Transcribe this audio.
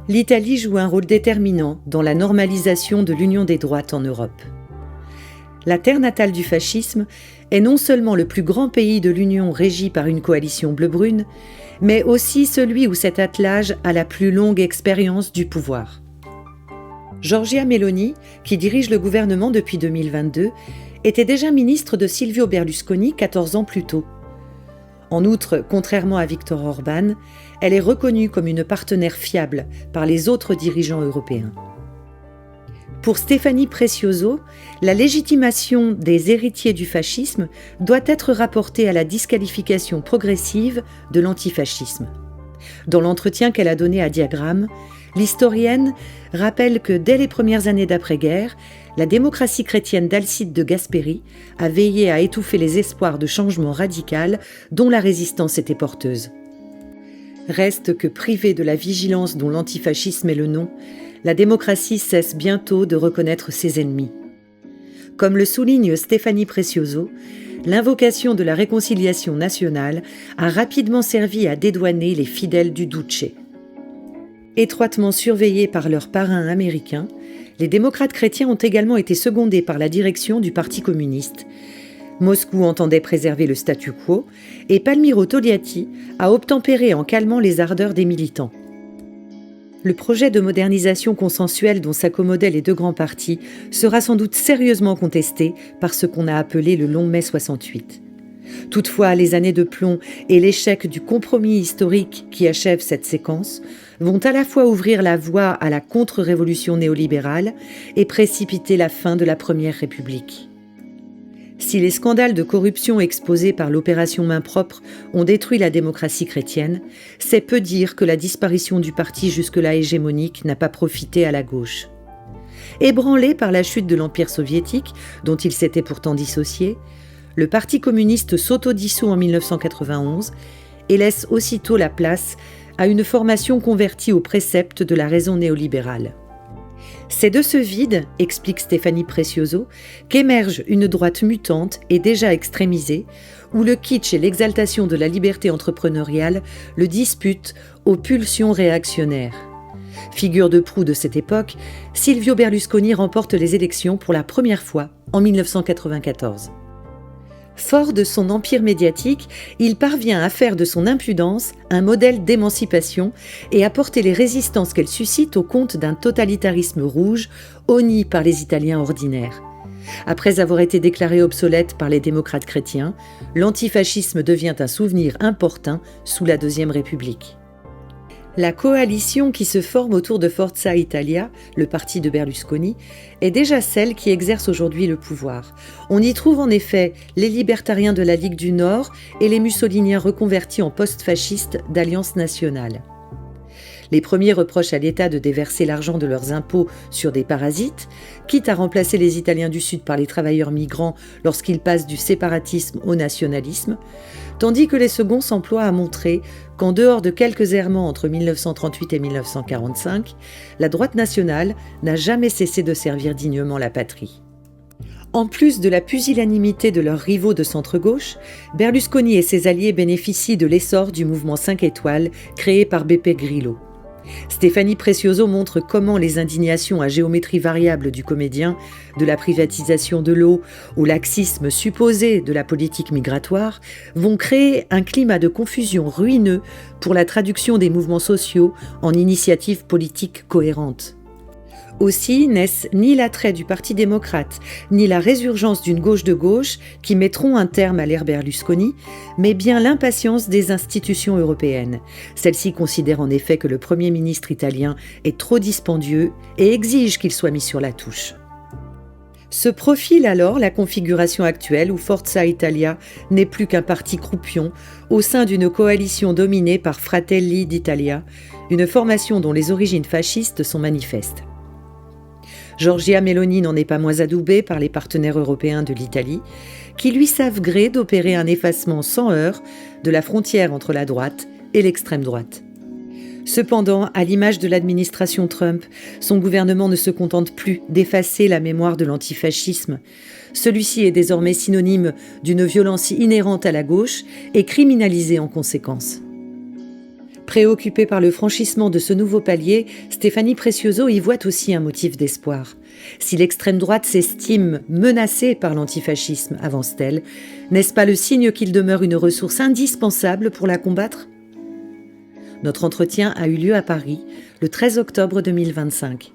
l'Italie joue un rôle déterminant dans la normalisation de l'union des droites en Europe. La terre natale du fascisme est non seulement le plus grand pays de l'Union régi par une coalition bleu-brune, mais aussi celui où cet attelage a la plus longue expérience du pouvoir. Giorgia Meloni, qui dirige le gouvernement depuis 2022, était déjà ministre de Silvio Berlusconi 14 ans plus tôt. En outre, contrairement à Viktor Orban, elle est reconnue comme une partenaire fiable par les autres dirigeants européens. Pour Stéphanie Precioso, la légitimation des héritiers du fascisme doit être rapportée à la disqualification progressive de l'antifascisme. Dans l'entretien qu'elle a donné à Diagramme, l'historienne rappelle que dès les premières années d'après-guerre, la démocratie chrétienne d'Alcide de Gasperi a veillé à étouffer les espoirs de changement radical dont la résistance était porteuse. Reste que privée de la vigilance dont l'antifascisme est le nom, la démocratie cesse bientôt de reconnaître ses ennemis. Comme le souligne Stéphanie Precioso, l'invocation de la réconciliation nationale a rapidement servi à dédouaner les fidèles du Duce. Étroitement surveillés par leurs parrains américains, les démocrates chrétiens ont également été secondés par la direction du Parti communiste. Moscou entendait préserver le statu quo et Palmiro Togliatti a obtempéré en calmant les ardeurs des militants. Le projet de modernisation consensuelle dont s'accommodaient les deux grands partis sera sans doute sérieusement contesté par ce qu'on a appelé le long mai 68. Toutefois, les années de plomb et l'échec du compromis historique qui achève cette séquence vont à la fois ouvrir la voie à la contre-révolution néolibérale et précipiter la fin de la Première République. Si les scandales de corruption exposés par l'opération Main propre ont détruit la démocratie chrétienne, c'est peu dire que la disparition du parti jusque-là hégémonique n'a pas profité à la gauche. Ébranlé par la chute de l'Empire soviétique, dont il s'était pourtant dissocié, le Parti communiste s'autodissout en 1991 et laisse aussitôt la place à une formation convertie aux préceptes de la raison néolibérale. C'est de ce vide, explique Stéphanie Precioso, qu'émerge une droite mutante et déjà extrémisée, où le kitsch et l'exaltation de la liberté entrepreneuriale le disputent aux pulsions réactionnaires. Figure de proue de cette époque, Silvio Berlusconi remporte les élections pour la première fois en 1994. Fort de son empire médiatique, il parvient à faire de son impudence un modèle d'émancipation et à porter les résistances qu'elle suscite au compte d'un totalitarisme rouge, honni par les Italiens ordinaires. Après avoir été déclaré obsolète par les démocrates chrétiens, l'antifascisme devient un souvenir importun sous la Deuxième République. La coalition qui se forme autour de Forza Italia, le parti de Berlusconi, est déjà celle qui exerce aujourd'hui le pouvoir. On y trouve en effet les libertariens de la Ligue du Nord et les mussoliniens reconvertis en post-fascistes d'Alliance nationale. Les premiers reprochent à l'État de déverser l'argent de leurs impôts sur des parasites, quitte à remplacer les Italiens du Sud par les travailleurs migrants lorsqu'ils passent du séparatisme au nationalisme, tandis que les seconds s'emploient à montrer qu'en dehors de quelques errements entre 1938 et 1945, la droite nationale n'a jamais cessé de servir dignement la patrie. En plus de la pusillanimité de leurs rivaux de centre-gauche, Berlusconi et ses alliés bénéficient de l'essor du mouvement 5 étoiles créé par Beppe Grillo. Stéphanie Precioso montre comment les indignations à géométrie variable du comédien, de la privatisation de l'eau au laxisme supposé de la politique migratoire, vont créer un climat de confusion ruineux pour la traduction des mouvements sociaux en initiatives politiques cohérentes. Aussi n'est-ce ni l'attrait du Parti démocrate, ni la résurgence d'une gauche de gauche qui mettront un terme à l'ère Berlusconi, mais bien l'impatience des institutions européennes. Celles-ci considèrent en effet que le Premier ministre italien est trop dispendieux et exigent qu'il soit mis sur la touche. Se profile alors la configuration actuelle où Forza Italia n'est plus qu'un parti croupion au sein d'une coalition dominée par Fratelli d'Italia, une formation dont les origines fascistes sont manifestes. Giorgia Meloni n'en est pas moins adoubée par les partenaires européens de l'Italie, qui lui savent gré d'opérer un effacement sans heurts de la frontière entre la droite et l'extrême droite. Cependant, à l'image de l'administration Trump, son gouvernement ne se contente plus d'effacer la mémoire de l'antifascisme. Celui-ci est désormais synonyme d'une violence inhérente à la gauche et criminalisé en conséquence. Préoccupée par le franchissement de ce nouveau palier, Stéphanie Precioso y voit aussi un motif d'espoir. Si l'extrême droite s'estime menacée par l'antifascisme, avance-t-elle, n'est-ce pas le signe qu'il demeure une ressource indispensable pour la combattre ? Notre entretien a eu lieu à Paris le 13 octobre 2025.